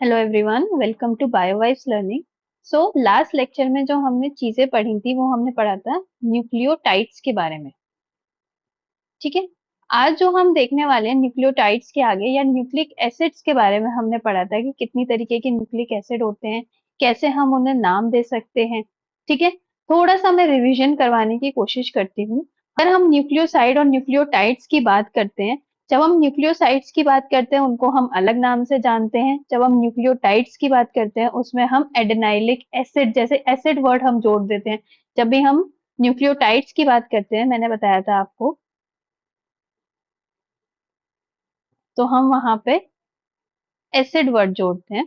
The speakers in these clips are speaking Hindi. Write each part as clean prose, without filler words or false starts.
Hello everyone, welcome to Biovibes learning. So last lecture में जो हमने चीजें पढ़ी थी वो हमने पढ़ा था न्यूक्लियोटाइड्स के बारे में। ठीक है। आज जो हम देखने वाले हैं न्यूक्लियोटाइड्स के आगे या न्यूक्लिक एसिड्स के बारे में हमने पढ़ा था कि कितनी तरीके के न्यूक्लिक एसिड होते हैं, कैसे हम उन्हें नाम दे सकते हैं। ठीक है। थोड़ा सा मैं रिवीजन करवाने की कोशिश करती हूँ। अगर हम न्यूक्लियोसाइड और न्यूक्लियोटाइड्स की बात करते हैं, जब हम न्यूक्लियोसाइड्स की बात करते हैं उनको हम अलग नाम से जानते हैं। जब हम न्यूक्लियोटाइड्स की बात करते हैं उसमें हम एडेनाइलिक एसिड जैसे एसिड वर्ड हम जोड़ देते हैं। जब भी हम न्यूक्लियोटाइड्स की बात करते हैं, मैंने बताया था आपको, तो हम वहां पे एसिड वर्ड जोड़ते हैं।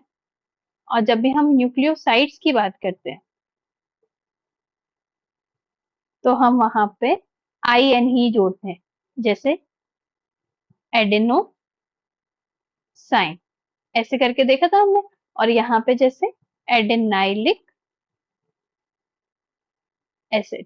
और जब भी हम न्यूक्लियोसाइड्स की बात करते हैं तो हम वहां पे आई एन ही जोड़ते हैं, जैसे एडेनो साइन, ऐसे करके देखा था हमने। और यहाँ पे जैसे एडेनाइलिक एसिड।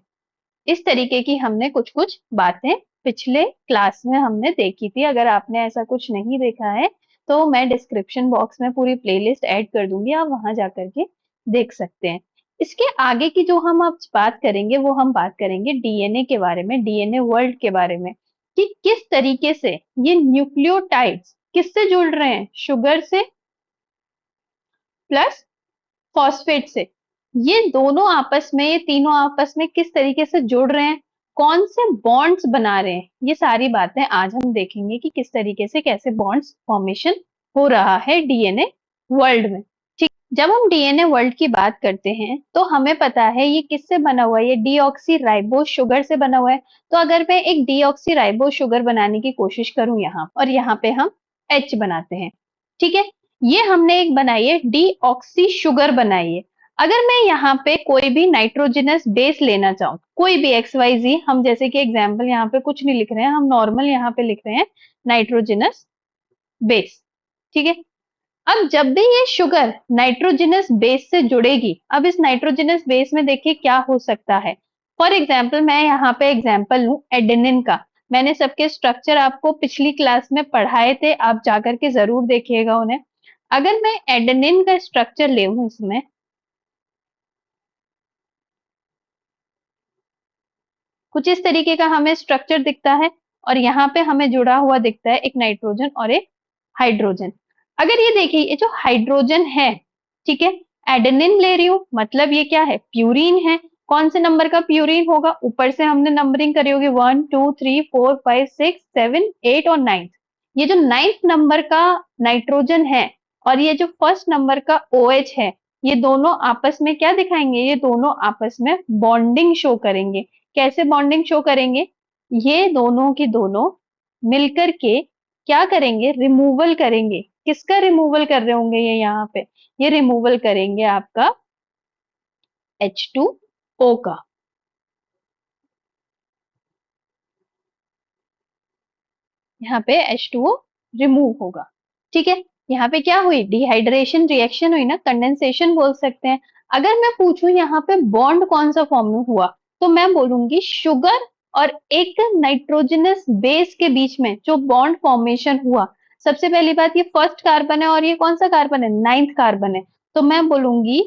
इस तरीके की हमने कुछ कुछ बातें पिछले क्लास में हमने देखी थी। अगर आपने ऐसा कुछ नहीं देखा है तो मैं डिस्क्रिप्शन बॉक्स में पूरी प्लेलिस्ट ऐड कर दूंगी, आप वहां जाकर के देख सकते हैं। इसके आगे की जो हम अब बात करेंगे वो हम बात करेंगे डीएनए के बारे में, डीएनए वर्ल्ड के बारे में, कि किस तरीके से ये न्यूक्लियोटाइड्स किससे जुड़ रहे हैं, शुगर से प्लस फॉस्फेट से। ये दोनों आपस में, ये तीनों आपस में किस तरीके से जुड़ रहे हैं, कौन से बॉन्ड्स बना रहे हैं, ये सारी बातें आज हम देखेंगे कि किस तरीके से कैसे बॉन्ड्स फॉर्मेशन हो रहा है डीएनए वर्ल्ड में। जब हम डीएनए वर्ल्ड की बात करते हैं तो हमें पता है ये किससे बना हुआ है, ये डीऑक्सी राइबोज शुगर से बना हुआ है। तो अगर मैं एक डीऑक्सी राइबोज शुगर बनाने की कोशिश करूं यहाँ, और यहाँ पे हम एच बनाते हैं। ठीक है। ये हमने एक बनाई है, डीऑक्सी शुगर बनाई है। अगर मैं यहाँ पे कोई भी नाइट्रोजनस बेस लेना चाहूँ, कोई भी एक्स वाई जी, हम जैसे कि एग्जाम्पल यहाँ पे कुछ नहीं लिख रहे हैं, हम नॉर्मल यहाँ पे लिख रहे हैं नाइट्रोजनस बेस। ठीक है। अब जब भी ये शुगर नाइट्रोजनस बेस से जुड़ेगी, अब इस नाइट्रोजनस बेस में देखिए क्या हो सकता है। फॉर एग्जाम्पल मैं यहाँ पे एग्जाम्पल लूं एडेनिन का। मैंने सबके स्ट्रक्चर आपको पिछली क्लास में पढ़ाए थे, आप जाकर के जरूर देखिएगा उन्हें। अगर मैं एडेनिन का स्ट्रक्चर ले इसमें कुछ इस तरीके का हमें स्ट्रक्चर दिखता है, और यहाँ पे हमें जुड़ा हुआ दिखता है एक नाइट्रोजन और एक हाइड्रोजन। अगर ये देखिए, ये जो हाइड्रोजन है, ठीक है, एडेनिन ले रही हूं, मतलब ये क्या है, प्यूरिन है। कौन से नंबर का प्यूरिन होगा, ऊपर से हमने नंबरिंग करी होगी, 1 2 3 4 5 6 7 8 और 9। ये जो 9th नंबर का नाइट्रोजन है और ये जो फर्स्ट नंबर का ओ एच है, ये दोनों आपस में क्या दिखाएंगे, ये दोनों आपस में बॉन्डिंग शो करेंगे। कैसे बॉन्डिंग शो करेंगे, ये दोनों की दोनों मिलकर के क्या करेंगे, रिमूवल करेंगे। किसका रिमूवल कर रहे होंगे ये यहाँ पे, ये रिमूवल करेंगे आपका H2O का। यहाँ पे H2O रिमूव होगा। ठीक है। यहाँ पे क्या हुई, डिहाइड्रेशन रिएक्शन हुई ना, कंडेंसेशन बोल सकते हैं। अगर मैं पूछूं यहाँ पे बॉन्ड कौन सा फॉर्म में हुआ, तो मैं बोलूंगी शुगर और एक नाइट्रोजनस बेस के बीच में जो बॉन्ड फॉर्मेशन हुआ। सबसे पहली बात, ये फर्स्ट कार्बन है और ये कौन सा कार्बन है, 9th कार्बन है। तो मैं बोलूंगी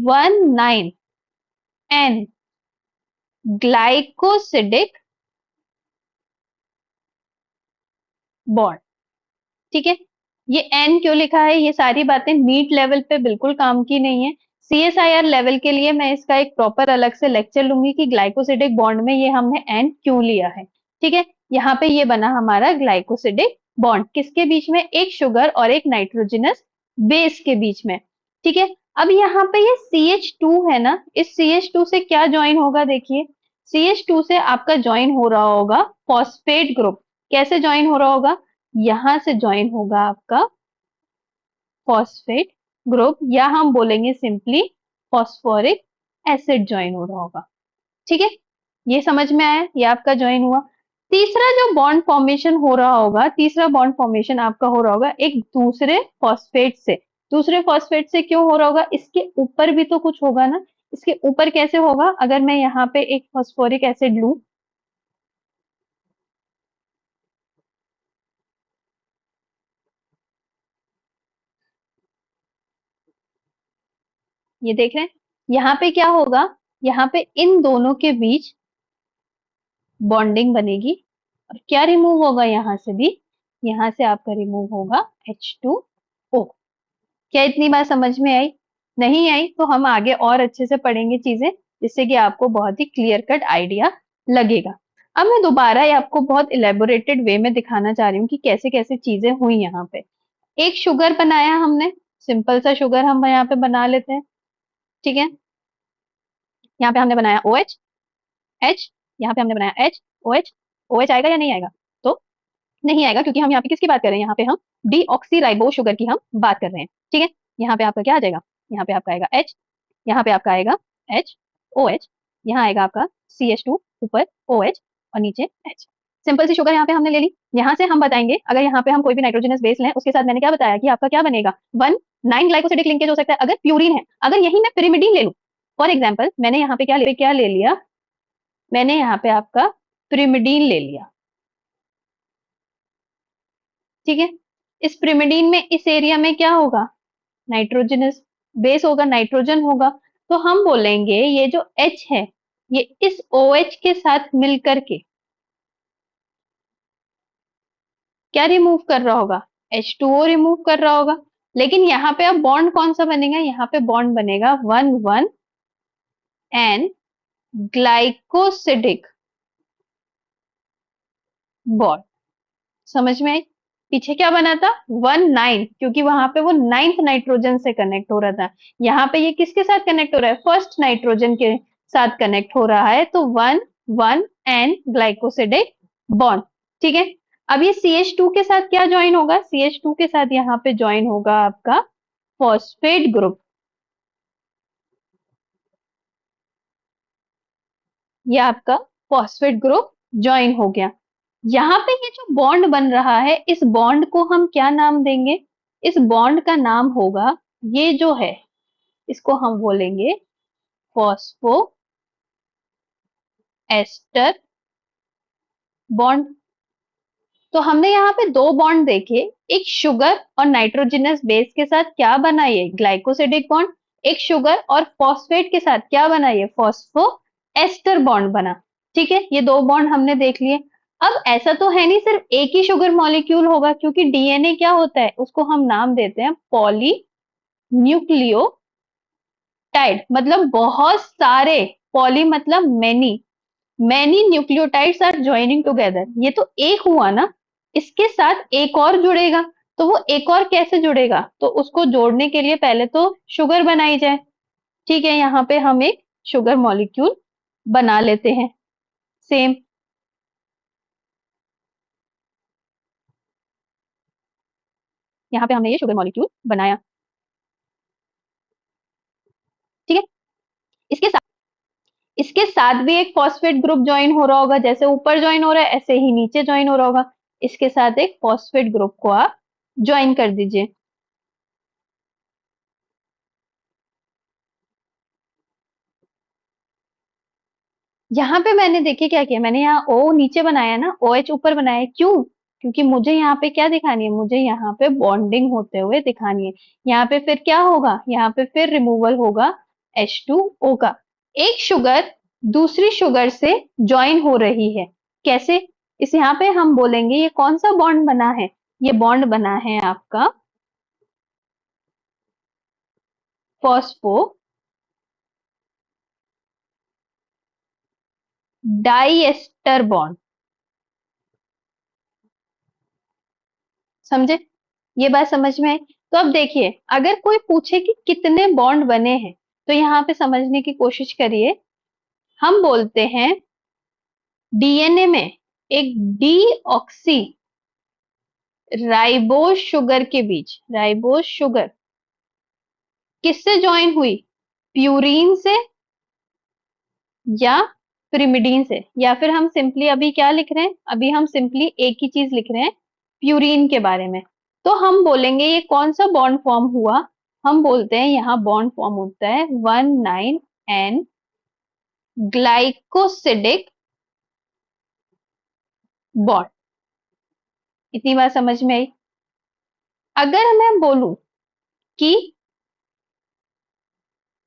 1 9 एन ग्लाइकोसिडिक बॉन्ड। ठीक है। ये एन क्यों लिखा है, ये सारी बातें नीट लेवल पे बिल्कुल काम की नहीं है। सीएसआईआर लेवल के लिए मैं इसका एक प्रॉपर अलग से लेक्चर लूंगी कि ग्लाइकोसिडिक बॉन्ड में ये हमने एन क्यों लिया है। ठीक है। यहाँ पे ये बना हमारा ग्लाइकोसिडिक बॉन्ड, किसके बीच में, एक शुगर और एक नाइट्रोजनस बेस के बीच में। ठीक है। अब यहाँ पे ये CH2 है ना, इस CH2 से क्या ज्वाइन होगा, देखिए CH2 से आपका ज्वाइन हो रहा होगा फॉस्फेट ग्रुप। कैसे ज्वाइन हो रहा होगा, यहां से ज्वाइन होगा आपका फॉस्फेट ग्रुप, या हम बोलेंगे सिंपली फॉस्फोरिक एसिड ज्वाइन हो रहा होगा। ठीक है। ये समझ में आया, ये आपका ज्वाइन हुआ। तीसरा जो बॉन्ड फॉर्मेशन हो रहा होगा, तीसरा बॉन्ड फॉर्मेशन आपका हो रहा होगा एक दूसरे फॉस्फेट से। दूसरे फॉस्फेट से क्यों हो रहा होगा, इसके ऊपर भी तो कुछ होगा ना। इसके ऊपर कैसे होगा, अगर मैं यहाँ पे एक फॉस्फोरिक एसिड लूं, ये देख रहे हैं, यहाँ पे क्या होगा, यहाँ पे इन दोनों के बीच बॉन्डिंग बनेगी और क्या रिमूव होगा यहाँ से भी, यहाँ से आपका रिमूव होगा H2O। क्या इतनी बात समझ में आई? नहीं आई तो हम आगे और अच्छे से पढ़ेंगे चीजें, जिससे कि आपको बहुत ही क्लियर कट आइडिया लगेगा। अब मैं दोबारा ये आपको बहुत इलेबोरेटेड वे में दिखाना चाह रही हूँ कि कैसे कैसे चीजें हुई यहाँ पे। एक शुगर बनाया हमने, सिंपल सा शुगर हम यहाँ पे बना लेते हैं, ठीक है। यहाँ पे हमने बनाया OH, H, यहाँ पे हमने बनाया H, OH, OH आएगा या नहीं आएगा? तो नहीं आएगा, क्योंकि हम यहाँ पे किसकी बात कर रहे हैं, यहाँ पे हम डीऑक्सी शुगर की हम बात कर रहे हैं, ठीक है। यहाँ पे आपका क्या आ जाएगा, यहाँ पे आपका आएगा H, यहाँ पे आपका आएगा H, OH, यहाँ आएगा आपका CH2, ऊपर OH और नीचे H। सिंपल सी शुगर यहाँ पे हमने ले ली। यहाँ से हम बताएंगे, अगर यहाँ पे हम कोई भी नाइट्रोजनस बेस लें, उसके साथ मैंने क्या बताया कि आपका क्या बनेगा, 1,9 ग्लाइकोसिडिक लिंकेज हो सकता है अगर प्यूरिन है। अगर यही मैं पिरिमिडीन ले लूं, फॉर एग्जाम्पल, मैंने यहाँ पे क्या ले लिया, मैंने यहाँ पे आपका पिरिमिडीन ले लिया, ठीक है। इस पिरिमिडीन में इस एरिया में क्या होगा, नाइट्रोजनस बेस होगा, नाइट्रोजन होगा। तो हम बोलेंगे ये जो H है, ये इस OH के साथ मिलकर के क्या रिमूव कर रहा होगा, H2O रिमूव कर रहा होगा। लेकिन यहाँ पे अब बॉन्ड कौन सा बनेगा, यहाँ पे बॉन्ड बनेगा 1,1 ग्लाइकोसिडिक बॉन्ड। समझ में आई? पीछे क्या बना था, 1,9, क्योंकि वहां पे वो 9th नाइट्रोजन से कनेक्ट हो रहा था। यहाँ पे ये किसके साथ कनेक्ट हो रहा है, फर्स्ट नाइट्रोजन के साथ कनेक्ट हो रहा है, तो 1,1 ग्लाइकोसिडिक बॉन्ड, ठीक है। अब ये CH2 के साथ क्या ज्वाइन होगा, CH2 के साथ यहाँ पे ज्वाइन होगा आपका फॉस्फेट ग्रुप। ये आपका फॉस्फेट ग्रुप ज्वाइन हो गया। यहाँ पे ये जो बॉन्ड बन रहा है, इस बॉन्ड को हम क्या नाम देंगे, इस बॉन्ड का नाम होगा, ये जो है इसको हम बोलेंगे फॉस्फो एस्टर बॉन्ड। तो हमने यहाँ पे दो बॉन्ड देखे, एक शुगर और नाइट्रोजनस बेस के साथ क्या बना, ये ग्लाइकोसिडिक बॉन्ड। एक शुगर और फॉस्फेट के साथ क्या बना, ये फॉस्फो एस्टर बॉन्ड बना, ठीक है। ये दो बॉन्ड हमने देख लिए। अब ऐसा तो है नहीं सिर्फ एक ही शुगर मॉलिक्यूल होगा, क्योंकि DNA क्या होता है, उसको हम नाम देते हैं पॉली न्यूक्लियोटाइड, मतलब बहुत सारे, पॉली मतलब many, many nucleotides are joining together. ये तो एक हुआ ना, इसके साथ एक और जुड़ेगा। तो वो एक और कैसे जुड़ेगा, तो उसको जोड़ने के लिए पहले तो शुगर बनाई जाए, ठीक है। यहाँ पे हम एक शुगर मॉलिक्यूल बना लेते हैं, सेम। यहाँ पे हमने ये शुगर मॉलिक्यूल बनाया, ठीक है। इसके साथ भी एक फॉस्फेट ग्रुप ज्वाइन हो रहा होगा, जैसे ऊपर ज्वाइन हो रहा है ऐसे ही नीचे ज्वाइन हो रहा होगा। इसके साथ एक फॉस्फेट ग्रुप को आप ज्वाइन कर दीजिए। यहाँ पे मैंने देखिए क्या किया, मैंने यहाँ O नीचे बनाया ना, OH ऊपर बनाया, क्यों, क्योंकि मुझे यहाँ पे क्या दिखानी है, मुझे यहाँ पे बॉन्डिंग होते हुए दिखानी है। यहाँ पे फिर क्या होगा, यहाँ पे फिर रिमूवल होगा H2O का। एक शुगर दूसरी शुगर से ज्वाइन हो रही है, कैसे, इस यहाँ पे हम बोलेंगे ये कौन सा बॉन्ड बना है, ये बॉन्ड बना है आपका फॉस्फो डाइएस्टर बॉन्ड। समझे, ये बात समझ में आई? तो अब देखिए, अगर कोई पूछे कि कितने बॉन्ड बने हैं, तो यहाँ पे समझने की कोशिश करिए। हम बोलते हैं DNA में एक डीऑक्सी राइबोज शुगर के बीच, राइबोज शुगर किससे ज्वाइन हुई, प्यूरीन से या पिरिमिडीन से, या फिर हम सिंपली अभी क्या लिख रहे हैं, अभी हम सिंपली एक ही चीज लिख रहे हैं, प्यूरीन के बारे में। तो हम बोलेंगे ये कौन सा बॉन्ड फॉर्म हुआ, हम बोलते हैं यहाँ बॉन्ड फॉर्म होता है 1,9 ग्लाइकोसिडिक बॉन्ड। इतनी बात समझ में आई? अगर मैं बोलूं कि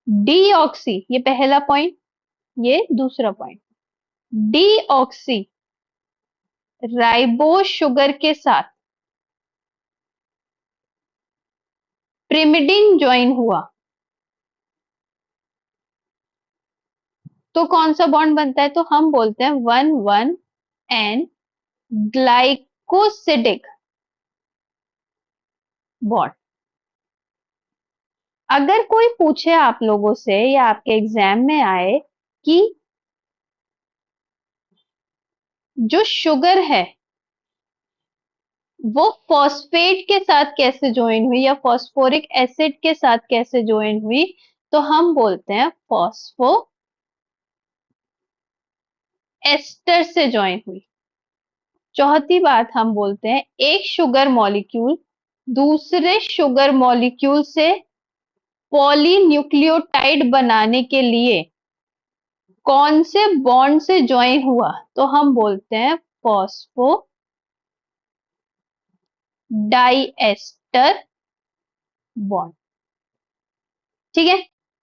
डीऑक्सी, ये पहला पॉइंट, ये दूसरा पॉइंट। डीऑक्सी राइबोस शुगर के साथ प्रिमिडिन ज्वाइन हुआ तो कौन सा बॉन्ड बनता है? तो हम बोलते हैं 1,1 एन ग्लाइकोसिडिक बॉन्ड। अगर कोई पूछे आप लोगों से या आपके एग्जाम में आए कि जो शुगर है वो फॉस्फेट के साथ कैसे ज्वाइन हुई या फॉस्फोरिक एसिड के साथ कैसे ज्वाइन हुई, तो हम बोलते हैं फॉस्फो एस्टर से ज्वाइन हुई। चौथी बात हम बोलते हैं एक शुगर मॉलिक्यूल दूसरे शुगर मॉलिक्यूल से पॉलीन्यूक्लियोटाइड बनाने के लिए कौन से बॉन्ड से ज्वाइन हुआ, तो हम बोलते हैं फॉस्फो डाइएस्टर बॉन्ड। ठीक है,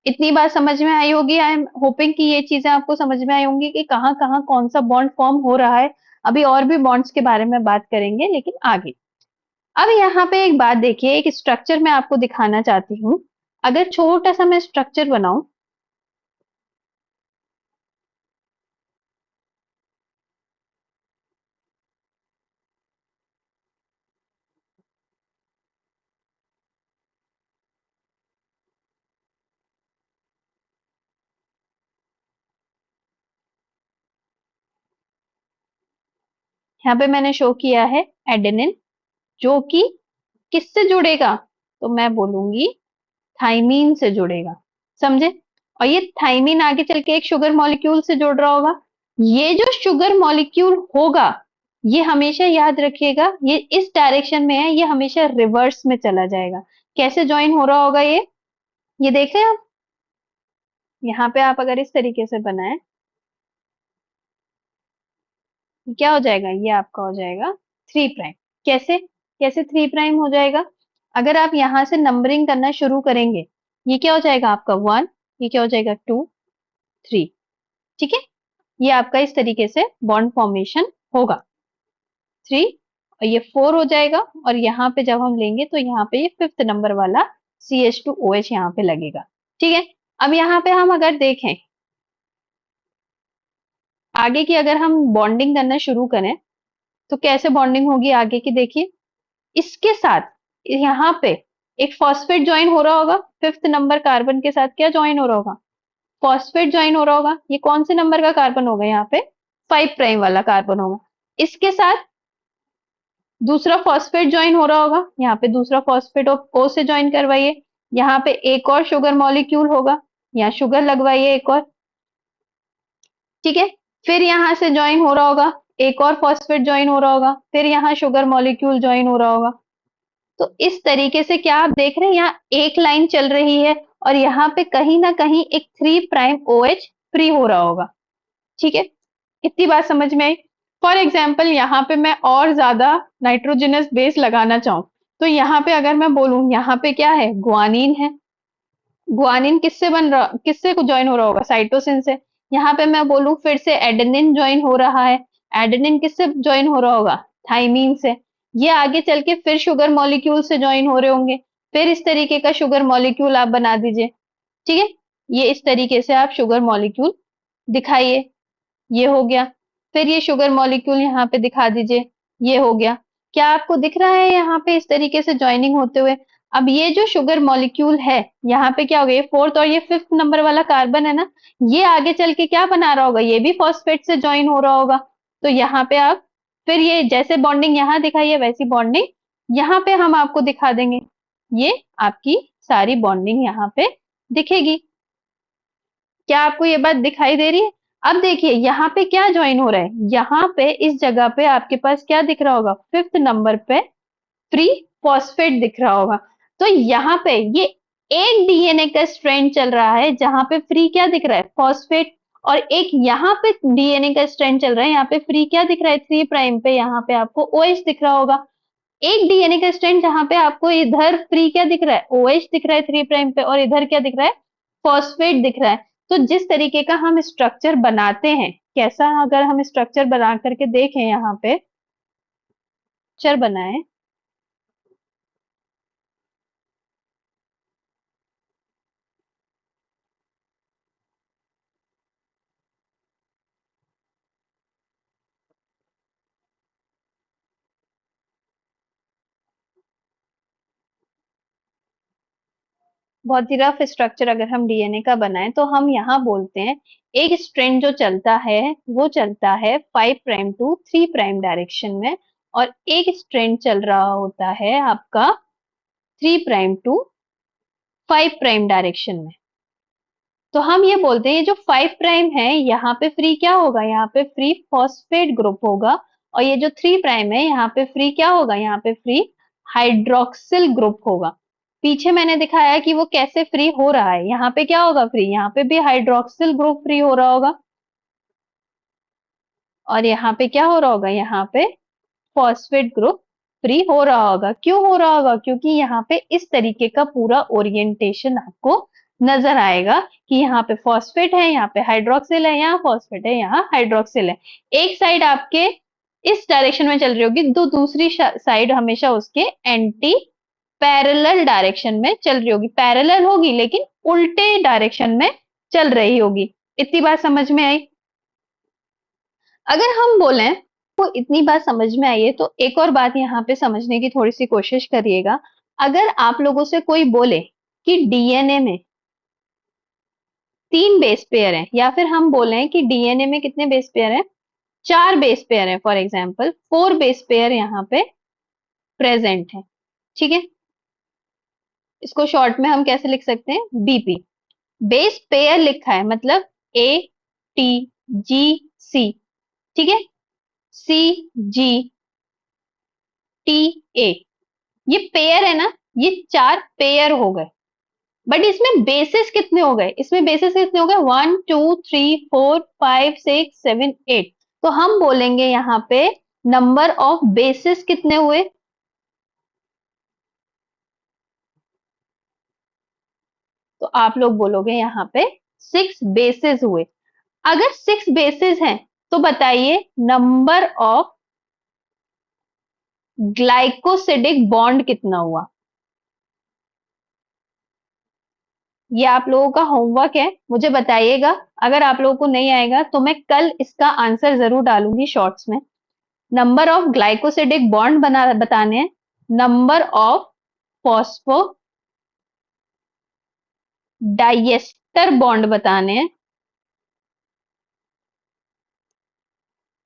इतनी बात समझ में आई होगी। आई एम होपिंग कि ये चीजें आपको समझ में आई होंगी कि कहाँ कहाँ कौन सा बॉन्ड फॉर्म हो रहा है। अभी और भी बॉन्ड्स के बारे में बात करेंगे लेकिन आगे। अब यहाँ पे एक बात देखिए, एक स्ट्रक्चर मैं आपको दिखाना चाहती हूँ। अगर छोटा सा मैं स्ट्रक्चर बनाऊं, यहाँ पे मैंने शो किया है एडेनिन, जो कि किससे जुड़ेगा, तो मैं बोलूंगी थाइमीन से जुड़ेगा। समझे? और ये थाइमीन आगे चल के एक शुगर मॉलिक्यूल से जुड़ रहा होगा। ये जो शुगर मॉलिक्यूल होगा, ये हमेशा याद रखिएगा, ये इस डायरेक्शन में है, ये हमेशा रिवर्स में चला जाएगा। कैसे ज्वाइन हो रहा होगा ये देख रहे हैं आप? यहाँ पे आप अगर इस तरीके से बनाए, क्या हो जाएगा? ये आपका हो जाएगा 3'। कैसे? कैसे 3' हो जाएगा? अगर आप यहां से नंबरिंग करना शुरू करेंगे, ये क्या हो जाएगा आपका 1, ये क्या हो जाएगा 2, 3। ठीक है, ये आपका इस तरीके से बॉन्ड फॉर्मेशन होगा 3, और ये 4 हो जाएगा, और यहाँ पे जब हम लेंगे तो यहाँ पे ये 5th नंबर वाला CH2OH यहाँ पे लगेगा। ठीक है, अब यहाँ पे हम अगर देखें आगे की, अगर हम बॉन्डिंग करना शुरू करें तो कैसे बॉन्डिंग होगी आगे की, देखिए इसके साथ यहाँ पे एक फॉस्फेट ज्वाइन हो रहा होगा, 5th नंबर कार्बन के साथ क्या ज्वाइन हो रहा होगा? फॉस्फेट ज्वाइन हो रहा होगा। ये कौन से नंबर का कार्बन होगा? यहाँ पे 5' वाला कार्बन होगा। इसके साथ दूसरा फॉस्फेट ज्वाइन हो रहा होगा, यहाँ पे दूसरा फॉस्फेट O से ज्वाइन करवाइए। यहाँ पे एक और शुगर मॉलिक्यूल होगा, यहाँ शुगर लगवाइए एक और। ठीक है, फिर यहाँ से ज्वाइन हो रहा होगा, एक और फॉस्फेट ज्वाइन हो रहा होगा, फिर यहाँ शुगर मॉलिक्यूल ज्वाइन हो रहा होगा। तो इस तरीके से क्या आप देख रहे हैं, यहाँ एक लाइन चल रही है और यहाँ पे कहीं ना कहीं एक 3' OH फ्री हो रहा होगा। ठीक है, इतनी बात समझ में आई। फॉर एग्जाम्पल यहाँ पे मैं और ज्यादा नाइट्रोजनस बेस लगाना चाहूं, तो यहाँ पे अगर मैं बोलूं यहाँ पे क्या है, ग्वानिन है। ग्वानिन किससे बन रहा, किससे ज्वाइन हो रहा होगा? साइटोसिन से। यहाँ पे मैं बोलूं फिर से एडेनिन ज्वाइन हो रहा है, एडेनिन किससे ज्वाइन हो रहा होगा? थाइमीन से। ये आगे चल के फिर शुगर मॉलिक्यूल से ज्वाइन हो रहे होंगे, फिर इस तरीके का शुगर मॉलिक्यूल आप बना दीजिए। ठीक है, ये इस तरीके से आप शुगर मॉलिक्यूल दिखाइए, ये हो गया। फिर ये शुगर मॉलिक्यूल यहाँ पे दिखा दीजिए, ये हो गया। क्या आपको दिख रहा है यहाँ पे इस तरीके से ज्वाइनिंग होते हुए? अब ये जो शुगर मॉलिक्यूल है, यहाँ पे क्या हो गया, ये 4th और ये 5th नंबर वाला कार्बन है ना, ये आगे चल के क्या बना रहा होगा? ये भी फॉस्फेट से ज्वाइन हो रहा होगा। तो यहाँ पे आप फिर ये जैसे बॉन्डिंग यहाँ दिखाई है वैसी बॉन्डिंग यहाँ पे हम आपको दिखा देंगे। ये आपकी सारी बॉन्डिंग यहाँ पे दिखेगी। क्या आपको ये बात दिखाई दे रही है? अब देखिए यहाँ पे क्या ज्वाइन हो रहा है, यहाँ पे इस जगह पे आपके पास क्या दिख रहा होगा? 5th नंबर पे फ्री फॉस्फेट दिख रहा होगा। तो यहाँ पे ये एक डीएनए का स्ट्रैंड चल रहा है जहां पे फ्री क्या दिख रहा है? फॉस्फेट। और एक यहाँ पे डीएनए का स्ट्रैंड चल रहा है, यहाँ पे फ्री क्या दिख रहा है? 3' पे यहाँ पे आपको OH दिख रहा होगा। एक डीएनए का स्ट्रैंड जहां पे आपको इधर फ्री क्या दिख रहा है? OH दिख रहा है 3' पे, और इधर क्या दिख रहा है? फॉस्फेट दिख रहा है। तो जिस तरीके का हम स्ट्रक्चर बनाते हैं, कैसा अगर हम स्ट्रक्चर बना करके देखें, यहाँ पे स्ट्रक्चर बनाए, बहुत ही रफ स्ट्रक्चर अगर हम डीएनए का बनाए तो हम यहाँ बोलते हैं एक स्ट्रैंड जो चलता है वो चलता है 5 प्राइम टू 3 प्राइम डायरेक्शन में, और एक स्ट्रैंड चल रहा होता है आपका 3 प्राइम टू 5 प्राइम डायरेक्शन में। तो हम ये बोलते हैं ये जो 5 प्राइम है यहाँ पे फ्री क्या होगा, यहाँ पे फ्री फॉस्फेट ग्रुप होगा, और ये जो 3 प्राइम है यहाँ पे फ्री क्या होगा, यहाँ पे फ्री हाइड्रोक्सिल ग्रुप होगा। पीछे मैंने दिखाया कि वो कैसे फ्री हो रहा है, यहाँ पे क्या होगा फ्री, यहाँ पे भी हाइड्रोक्सिल ग्रुप फ्री हो रहा होगा, और यहाँ पे क्या हो रहा होगा, यहाँ पे फॉस्फेट ग्रुप फ्री हो रहा होगा। क्यों हो रहा होगा, क्योंकि यहाँ पे इस तरीके का पूरा ओरिएंटेशन आपको नजर आएगा कि यहाँ पे फॉस्फेट है, यहाँ पे हाइड्रोक्सिल है, यहाँ फॉस्फेट है, यहाँ हाइड्रोक्सिल है। एक साइड आपके इस डायरेक्शन में चल रही होगी, तो दूसरी साइड हमेशा उसके एंटी पैरेलल डायरेक्शन में चल रही होगी। पैरेलल होगी लेकिन उल्टे डायरेक्शन में चल रही होगी। इतनी बात समझ में आई? अगर हम बोलें तो इतनी बात समझ में आई है, तो एक और बात यहाँ पे समझने की थोड़ी सी कोशिश करिएगा। अगर आप लोगों से कोई बोले कि डीएनए में 3 बेस पेयर हैं, या फिर हम बोलें कि डीएनए में कितने बेस पेयर हैं, 4 बेस पेयर हैं, फॉर एग्जाम्पल 4 बेस पेयर यहाँ पे प्रेजेंट है, ठीक है। इसको शॉर्ट में हम कैसे लिख सकते हैं, बीपी। बेस पेयर लिखा है मतलब ए टी जी सी, ठीक है, सी जी टी ए, ये पेयर है ना, ये 4 पेयर हो गए। बट इसमें बेसिस कितने हो गए, इसमें बेसिस कितने हो गए, 1 2 3 4 5 6 7 8। तो हम बोलेंगे यहाँ पे नंबर ऑफ बेसिस कितने हुए, तो आप लोग बोलोगे यहाँ पे 6 बेसिस हुए। अगर 6 बेसिस हैं तो बताइए नंबर ऑफ ग्लाइकोसिडिक बॉन्ड कितना हुआ। ये आप लोगों का होमवर्क है, मुझे बताइएगा। अगर आप लोगों को नहीं आएगा तो मैं कल इसका आंसर जरूर डालूंगी शॉर्ट्स में। नंबर ऑफ ग्लाइकोसिडिक बॉन्ड बना बताने हैं, number of phospho diester bond बताने हैं,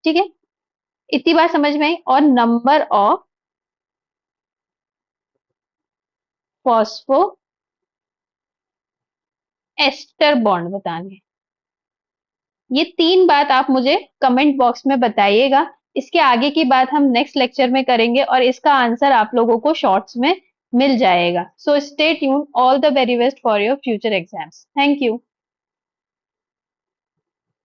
ठीक है। इतनी बात समझ में आई, और number of phosphoester bond बताने हैं। ये 3 बात आप मुझे कमेंट बॉक्स में बताइएगा। इसके आगे की बात हम नेक्स्ट लेक्चर में करेंगे, और इसका आंसर आप लोगों को शॉर्ट्स में मिल जाएगा। So stay tune, all the very best for your future exams. Thank you.